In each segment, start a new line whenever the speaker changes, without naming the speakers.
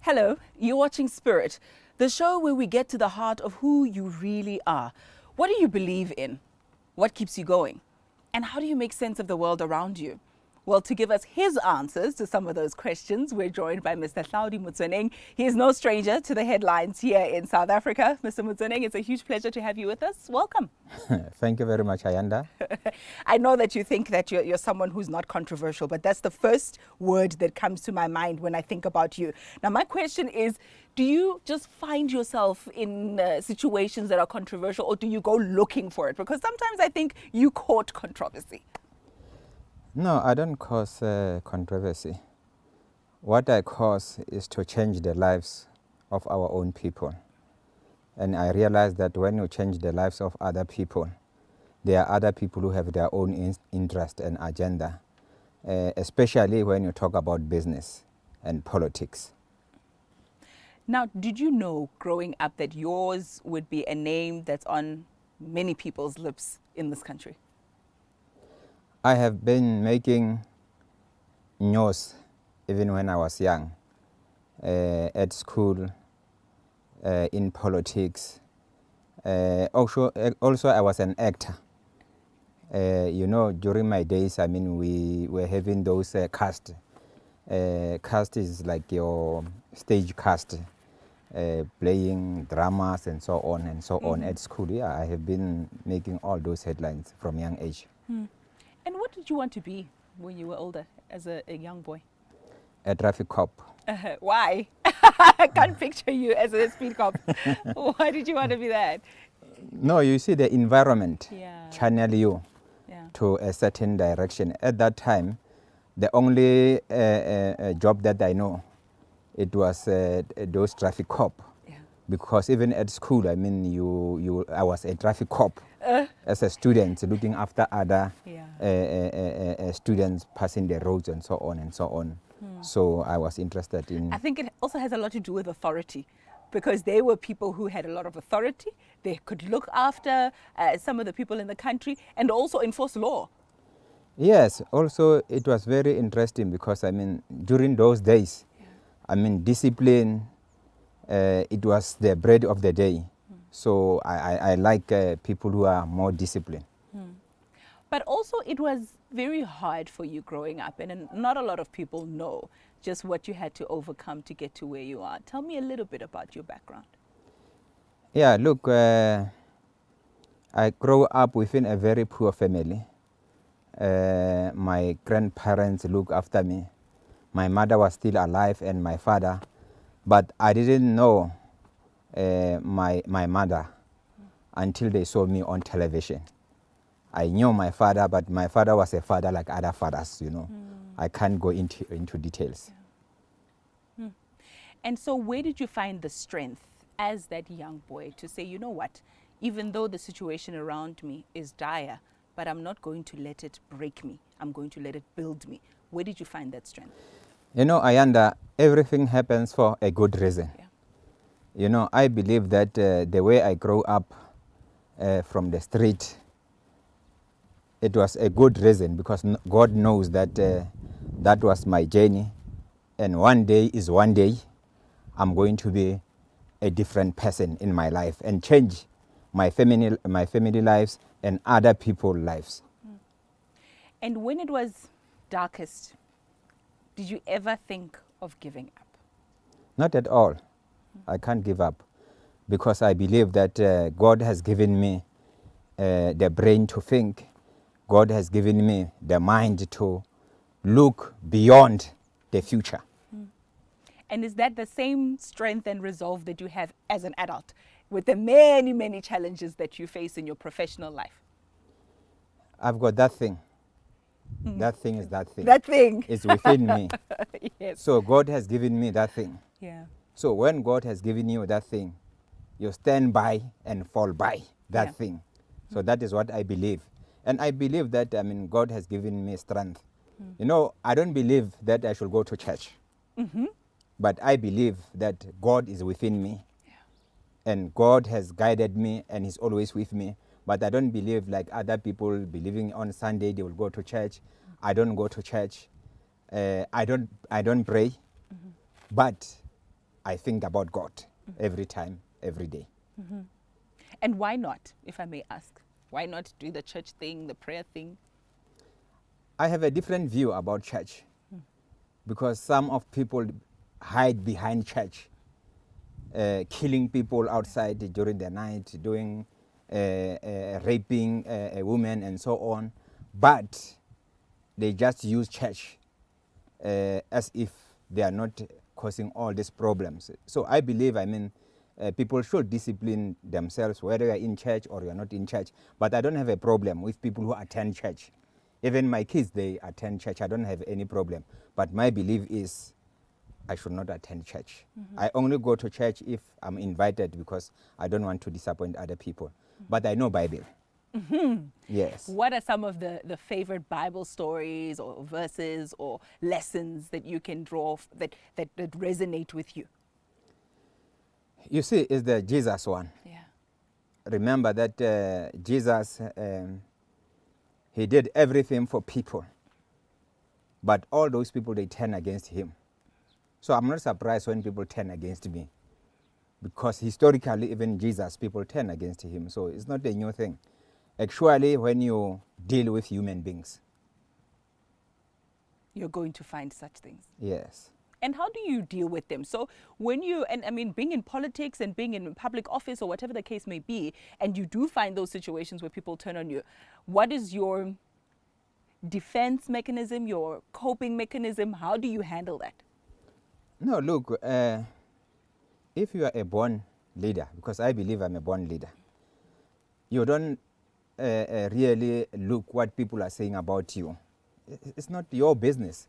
Hello, you're watching Spirit, the show where we get to the heart of who you really are. What do you believe in? What keeps you going? And how do you make sense of the world around you? Well, to give us his answers to some of those questions, we're joined by Mr. Hlaudi Motsoeneng. He is no stranger to the headlines here in South Africa. Mr. Motsoeneng, it's a huge pleasure to have you with us. Welcome.
Thank you very much, Ayanda.
I know that you think that you're someone who's not controversial, but that's the first word that comes to my mind when I think about you. Now, my question is, do you just find yourself in situations that are controversial, or do you go looking for it? Because sometimes I think you court controversy.
No, I don't cause controversy. What I cause is to change the lives of our own people. And I realize that when you change the lives of other people, there are other people who have their own interest and agenda, especially when you talk about business and politics.
Now, did you know growing up that yours would be a name that's on many people's lips in this country?
I have been making news even when I was young, at school, in politics. Also, I was an actor. During my days, we were having those cast. Cast is like your stage cast, playing dramas and so on and so on at school. Yeah, I have been making all those headlines from young age.
And what did you want to be when you were older, as a young boy?
A traffic cop.
Why? I can't picture you as a speed cop. Why did you want to be that?
No, you see the environment
Yeah.
channel you
Yeah.
to a certain direction. At that time, the only job that I know, it was those traffic cop.
Yeah.
Because even at school, I was a traffic cop as a student, looking after other students passing the roads and so on and so on. So I was interested in...
I think it also has a lot to do with authority, because they were people who had a lot of authority. They could look after some of the people in the country and also enforce law.
Yes, also it was very interesting because, during those days, discipline, it was the bread of the day. So I like people who are more disciplined.
But also it was very hard for you growing up, and not a lot of people know just what you had to overcome to get to where you are. Tell me a little bit about your background.
Yeah, look, I grew up within a very poor family. My grandparents looked after me. My mother was still alive and my father, but I didn't know my mother until they saw me on television. I knew my father, but my father was a father like other fathers, I can't go into details.
Yeah. And so where did you find the strength as that young boy to say, you know what, even though the situation around me is dire, but I'm not going to let it break me. I'm going to let it build me. Where did you find that strength?
Ayanda, everything happens for a good reason.
Yeah.
I believe that the way I grew up from the street, it was a good reason, because God knows that that was my journey. And one day is one day, I'm going to be a different person in my life and change my family lives and other people's lives.
And when it was darkest, did you ever think of giving up?
Not at all. I can't give up, because I believe that God has given me the brain to think. God has given me the mind to look beyond the future.
And is that the same strength and resolve that you have as an adult with the many, many challenges that you face in your professional life?
I've got that thing. That thing is that thing.
That thing.
It's within me.
Yes.
So God has given me that thing.
Yeah.
So when God has given you that thing, you stand by and fall by that thing. So that is what I believe. And I believe that, God has given me strength. I don't believe that I should go to church. But I believe that God is within me. Yeah. And God has guided me and He's always with me. But I don't believe like other people believing on Sunday they will go to church. I don't go to church. I don't pray. But I think about God every time, every day.
And why not, if I may ask? Why not do the church thing, the prayer thing?
I have a different view about church because some of people hide behind church, killing people outside during the night, doing raping women and so on, but they just use church as if they are not causing all these problems. So I believe, people should discipline themselves whether you are in church or you are not in church. But I don't have a problem with people who attend church. Even my kids, they attend church. I don't have any problem. But my belief is I should not attend church. I only go to church if I'm invited because I don't want to disappoint other people. But I know Bible. Yes.
What are some of the favorite Bible stories or verses or lessons that you can draw that resonate with you?
You see, it's the Jesus one.
Yeah.
Remember that Jesus, he did everything for people. But all those people, they turn against him. So I'm not surprised when people turn against me. Because historically, even Jesus, people turn against him. So it's not a new thing. Actually, when you deal with human beings.
You're going to find such things.
Yes.
And how do you deal with them? So when you, and I mean, being in politics and being in public office or whatever the case may be, and you do find those situations where people turn on you, what is your defense mechanism, your coping mechanism? How do you handle that?
No, look, if you are a born leader, because I believe I'm a born leader, you don't really look what people are saying about you. It's not your business.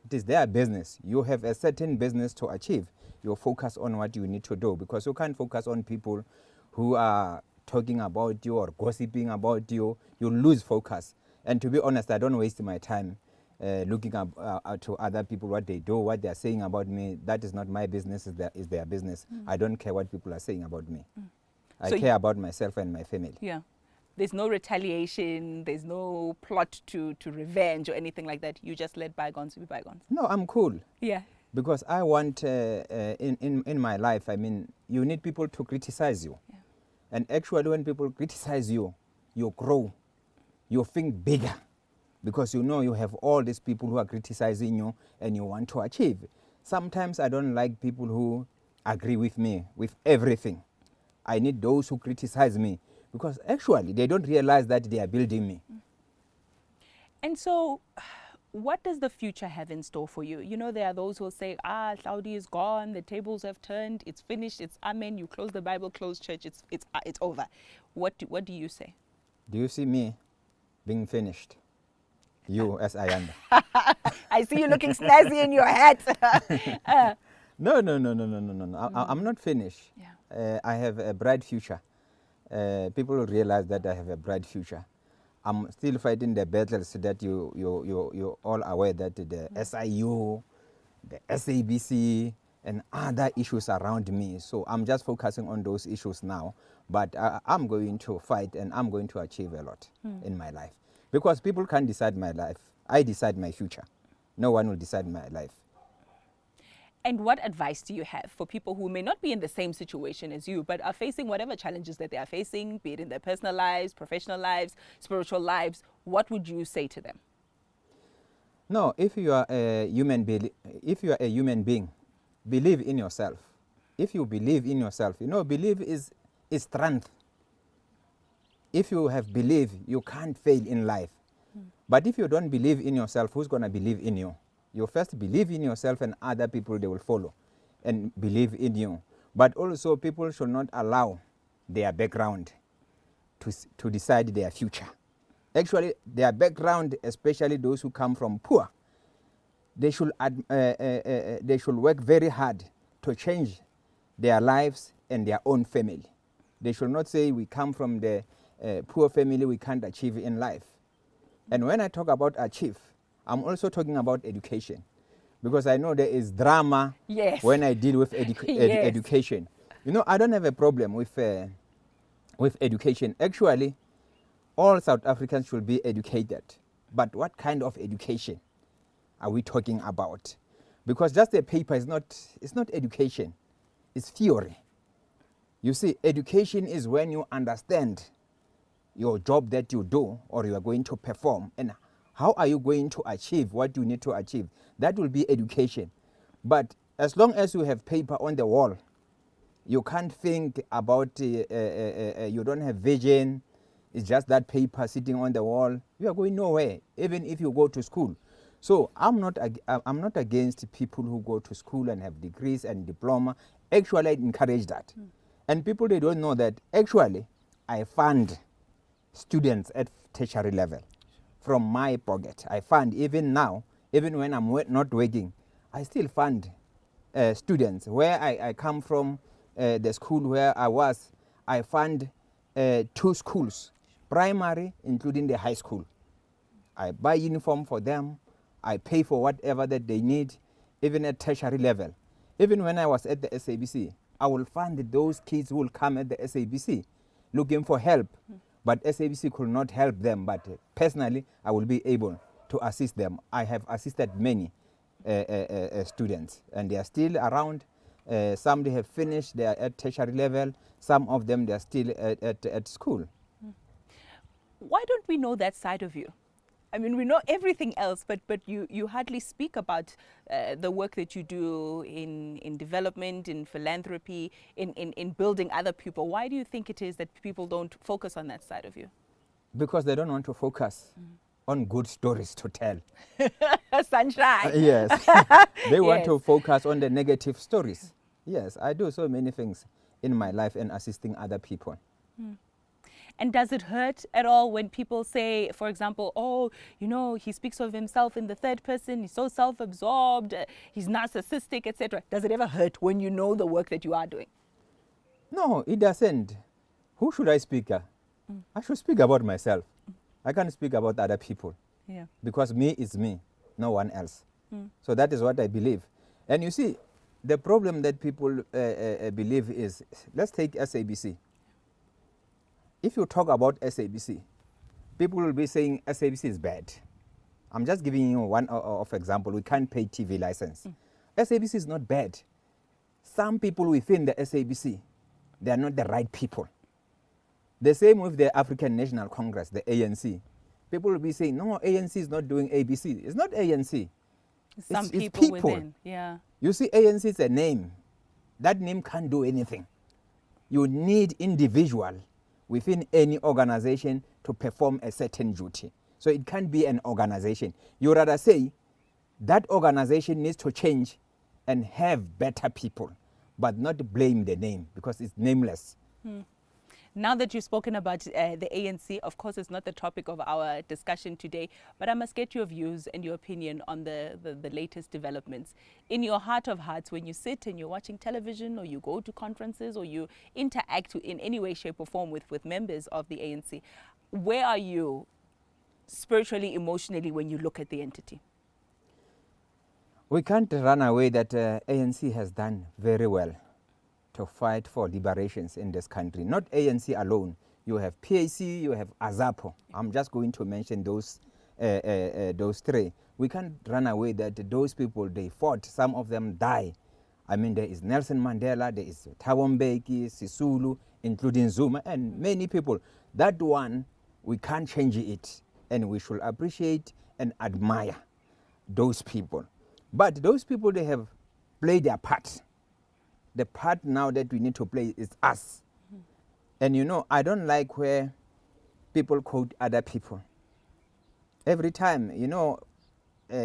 It is their business. You have a certain business to achieve. You focus on what you need to do because you can't focus on people who are talking about you or gossiping about you. You lose focus. And to be honest, I don't waste my time looking to other people, what they do, what they are saying about me. That is not my business, it's their business. I don't care what people are saying about me. I care about myself and my family.
Yeah. There's no retaliation, there's no plot to revenge or anything like that. You just let bygones be bygones.
No, I'm cool.
Yeah.
Because I want, in my life, I mean, you need people to criticize you.
Yeah.
And actually, when people criticize you, you grow. You think bigger. Because you know you have all these people who are criticizing you and you want to achieve. Sometimes I don't like people who agree with me with everything. I need those who criticize me. Because actually, they don't realize that they are building me.
And so, what does the future have in store for you? You know, there are those who will say, Hlaudi is gone, the tables have turned, it's finished, it's amen, you close the Bible, close church, it's over. What do you say?
Do you see me being finished? You as Ayanda.
I see you looking snazzy in your hat.
No. I'm not finished.
Yeah.
I have a bright future. People will realize that I have a bright future. I'm still fighting the battles that you all aware that the SIU, the SABC, and other issues around me. So I'm just focusing on those issues now. But I'm going to fight and I'm going to achieve a lot in my life. Because people can't decide my life. I decide my future. No one will decide my life.
And what advice do you have for people who may not be in the same situation as you, but are facing whatever challenges that they are facing, be it in their personal lives, professional lives, spiritual lives? What would you say to them?
No, if you are a human being, believe in yourself. If you believe in yourself, you know, belief is strength. If you have belief, you can't fail in life. But if you don't believe in yourself, who's going to believe in you? You first believe in yourself and other people, they will follow and believe in you. But also people should not allow their background to decide their future. Actually, their background, especially those who come from poor, they should work very hard to change their lives and their own family. They should not say we come from the poor family, we can't achieve in life. And when I talk about achieve, I'm also talking about education, because I know there is drama when I deal with education. You know, I don't have a problem with education. Actually, all South Africans should be educated. But what kind of education are we talking about? Because just a paper is not education. is theory. You see, education is when you understand your job that you do or you are going to perform and how are you going to achieve what you need to achieve. That will be education. But as long as you have paper on the wall, you can't think about, you don't have vision, it's just that paper sitting on the wall, you are going nowhere, even if you go to school. So I'm not against people who go to school and have degrees and diploma. Actually, I encourage that. And people, they don't know that actually I fund students at tertiary level from my pocket. I fund even now, even when I'm not working, I still fund students. Where I come from, the school where I was, I fund 2 schools, primary including the high school. I buy uniform for them, I pay for whatever that they need, even at tertiary level. Even when I was at the SABC, I will fund those kids who will come at the SABC looking for help. But SABC could not help them, but personally, I will be able to assist them. I have assisted many students, and they are still around. Some they have finished, they are at tertiary level. Some of them, they are still at school.
Why don't we know that side of you? I mean, we know everything else, but you hardly speak about the work that you do in development, in philanthropy, in building other people. Why do you think it is that people don't focus on that side of you?
Because they don't want to focus on good stories to tell.
Sunshine.
Yes. They want to focus on the negative stories. Yes, I do so many things in my life and assisting other people.
And does it hurt at all when people say, for example, oh, you know, he speaks of himself in the third person, he's so self-absorbed, he's narcissistic, etc. Does it ever hurt when you know the work that you are doing?
No, it doesn't. Who should I speak? I should speak about myself. I can't speak about other people.
Yeah.
Because me is me, no one else. So that is what I believe. And you see, the problem that people believe is, let's take SABC. If you talk about SABC, people will be saying SABC is bad. I'm just giving you one of example. We can't pay TV license. SABC is not bad. Some people within the SABC, they are not the right people. The same with the African National Congress, the ANC. People will be saying, no, ANC is not doing ABC. It's not ANC.
Some
it's
people within, yeah.
You see, ANC is a name. That name can't do anything. You need individual within any organization to perform a certain duty. So it can't be an organization. You rather say that organization needs to change and have better people, but not blame the name because it's nameless.
Now that you've spoken about the ANC, of course, it's not the topic of our discussion today, but I must get your views and your opinion on the latest developments. In your heart of hearts, when you sit and you're watching television or you go to conferences or you interact in any way, shape or form with members of the ANC, where are you spiritually, emotionally when you look at the entity?
We can't run away that ANC has done very well to fight for liberations in this country. Not ANC alone. You have PAC, you have AZAPO. I'm just going to mention those 3. We can't run away that those people, they fought. Some of them die. I mean, there is Nelson Mandela, there is Thabo Mbeki, Sisulu, including Zuma, and many people. That one, we can't change it. And we should appreciate and admire those people. But those people, they have played their part. The part now that we need to play is us. And you know, I don't like where people quote other people. Every time, you know,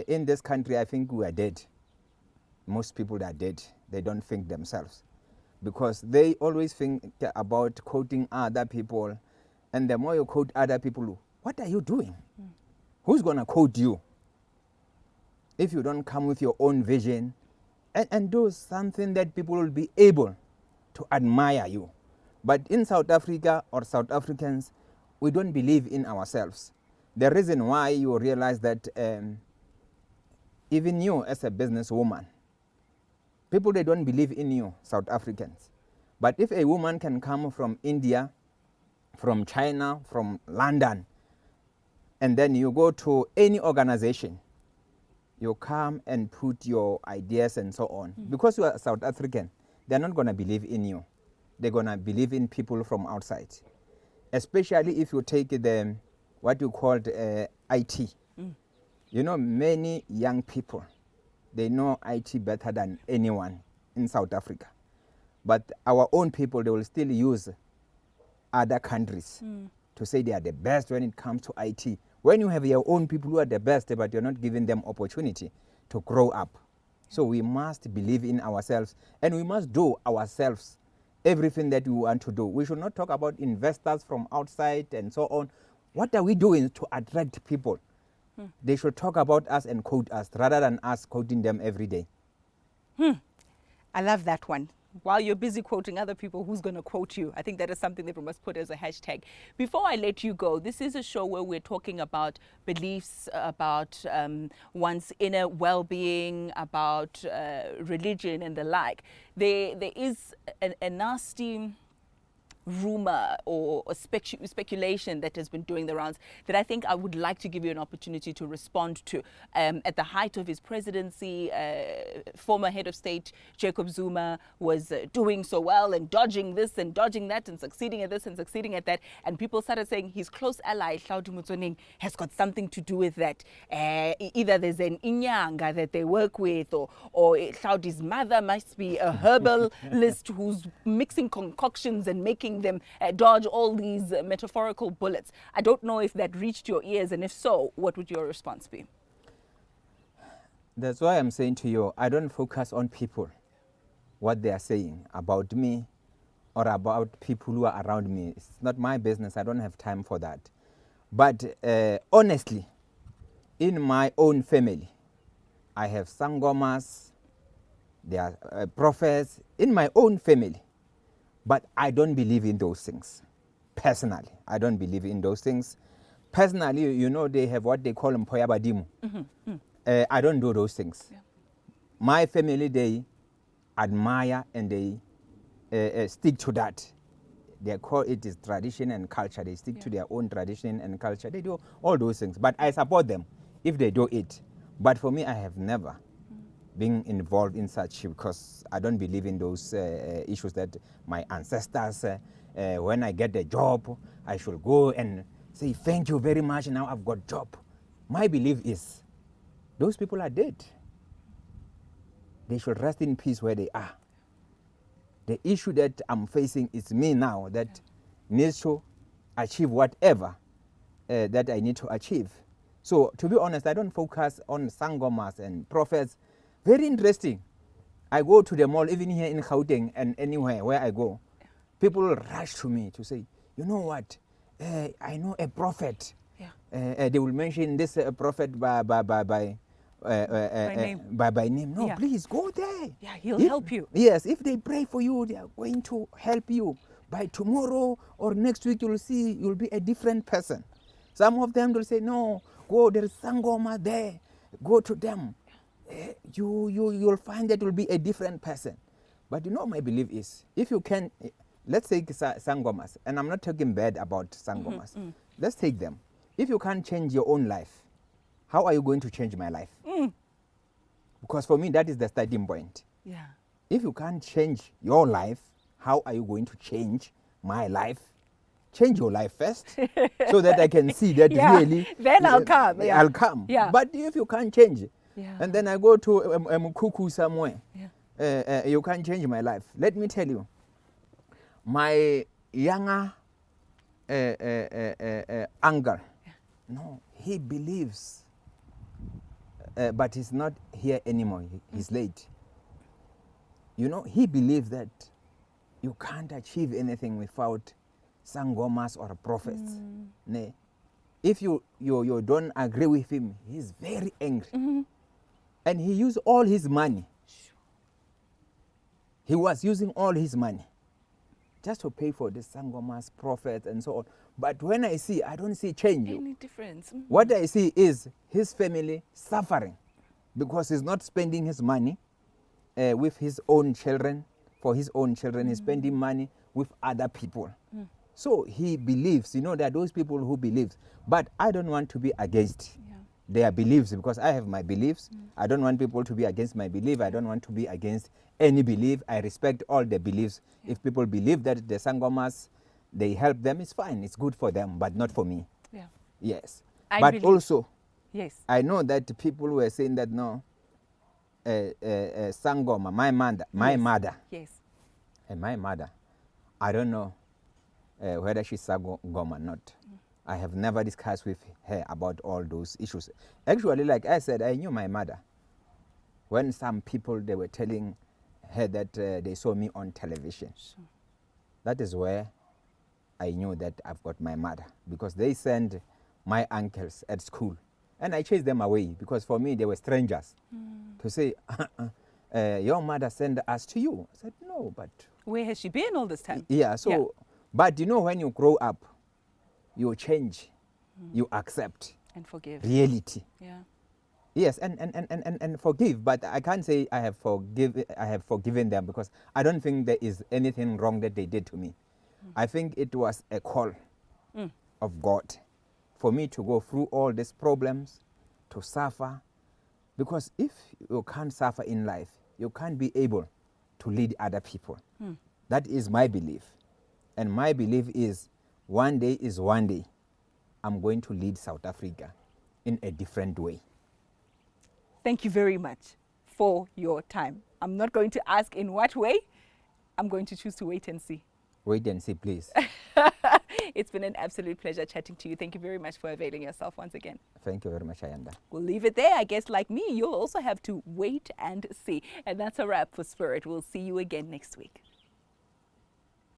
in this country, I think we are dead. Most people are dead. They don't think themselves. Because they always think about quoting other people. And the more you quote other people, what are you doing? Who's going to quote you? If you don't come with your own vision, and do something that people will be able to admire you. But in South Africa or South Africans, we don't believe in ourselves. The reason why you realize that even you as a businesswoman, people, they don't believe in you, South Africans. But if a woman can come from India, from China, from London, and then you go to any organization, you come and put your ideas and so on. Because you are South African, they're not going to believe in you. They're going to believe in people from outside. Especially if you take the, what you called IT. You know, many young people, they know IT better than anyone in South Africa. But our own people, they will still use other countries to say they are the best when it comes to IT. When you have your own people who are the best, but you're not giving them opportunity to grow up. So we must believe in ourselves, and we must do ourselves everything that we want to do. We should not talk about investors from outside and so on. What are we doing to attract people? They should talk about us and quote us rather than us quoting them every day.
I love that one. While you're busy quoting other people, who's going to quote you? I think that is something that we must put as a hashtag. Before I let you go, this is a show where we're talking about beliefs, about one's inner well-being, about religion and the like. There is a nasty rumor or speculation that has been doing the rounds that I think I would like to give you an opportunity to respond to. At the height of his presidency, former head of state Jacob Zuma was doing so well and dodging this and dodging that and succeeding at this and succeeding at that, and people started saying his close ally Hlaudi Motsoeneng has got something to do with that. Either there's an inyanga that they work with, or Hlaudi's mother must be a herbalist who's mixing concoctions and making them dodge all these metaphorical bullets. I don't know if that reached your ears, and if so, what would your response be?
That's why I'm saying to you, I don't focus on people, what they are saying about me or about people who are around me. It's not my business. I don't have time for that. But honestly, in my own family, I have sangomas, there are prophets in my own family. But I don't believe in those things. Personally, I don't believe in those things. Personally, you know, they have what they call mpoya badimu. I don't do those things. Yeah. My family, they admire and they stick to that. They call it is tradition and culture. They stick to their own tradition and culture. They do all those things. But I support them if they do it. But for me, I have never being involved in such, because I don't believe in those issues that my ancestors, when I get a job, I should go and say, thank you very much, now I've got a job. My belief is, those people are dead. They should rest in peace where they are. The issue that I'm facing is me now that needs to achieve whatever that I need to achieve. So to be honest, I don't focus on sangomas and prophets. Very interesting. I go to the mall, even here in Gauteng and anywhere where I go. People rush to me to say, you know what, I know a prophet. Yeah. They will mention this prophet by name. No, please go there.
Yeah, he'll help you.
Yes, if they pray for you, they are going to help you. By tomorrow or next week, you'll see you'll be a different person. Some of them will say, no, go, there's Sangoma there. Go to them. You'll find that you'll be a different person. But you know, my belief is, if you can, let's take sangomas, and I'm not talking bad about sangomas. Let's take them. If you can't change your own life, how are you going to change my life? Because for me, that is the starting point.
Yeah.
If you can't change your life, how are you going to change my life? Change your life first, so that I can see that really.
Then I'll come.
Yeah. I'll come.
Yeah.
But if you can't change,
yeah,
and then I go to a Mukuku somewhere, yeah, you can't change my life. Let me tell you, my younger uncle, no, he believes, but he's not here anymore. He's late. You know, he believes that you can't achieve anything without sangomas or prophets. Ne? If you don't agree with him, he's very angry. And he used all his money. He was using all his money just to pay for the sangomas, prophets, and so on. But when I see, I don't see change.
Any difference?
What I see is his family suffering because he's not spending his money with his own children. For his own children, he's spending money with other people. So he believes, you know, there are those people who believe. But I don't want to be against their beliefs, because I have my beliefs. I don't want people to be against my belief. I don't want to be against any belief. I respect all the beliefs. If people believe that the Sangomas, they help them, it's fine. It's good for them, but not for me.
Yeah.
Yes.
I
but
believe-
also,
Yes.
I know that people were saying that, no, Sangoma, my mother,
Yes.
and my mother, I don't know whether she's Sangoma or not. I have never discussed with her about all those issues. Actually, like I said, I knew my mother. When some people, they were telling her that they saw me on television.
Sure.
That is where I knew that I've got my mother, because they sent my uncles at school. And I chased them away, because for me, they were strangers. To say, your mother sent us to you. I said, no, but...
Where has she been all this time?
Yeah, so...
Yeah.
But you know, when you grow up, you change, you accept
And forgive.
reality.
Yeah.
Yes, and forgive, but I can't say I have forgiven them, because I don't think there is anything wrong that they did to me. I think it was a call of God for me to go through all these problems, to suffer, because if you can't suffer in life, you can't be able to lead other people. That is my belief. And my belief is one day, I'm going to lead South Africa in a different way.
Thank you very much for your time. I'm not going to ask in what way. I'm going to choose to wait and see.
Wait and see, please.
It's been an absolute pleasure chatting to you. Thank you very much for availing yourself once again.
Thank you very much, Ayanda.
We'll leave it there. I guess like me, you'll also have to wait and see. And that's a wrap for Spirit. We'll see you again next week.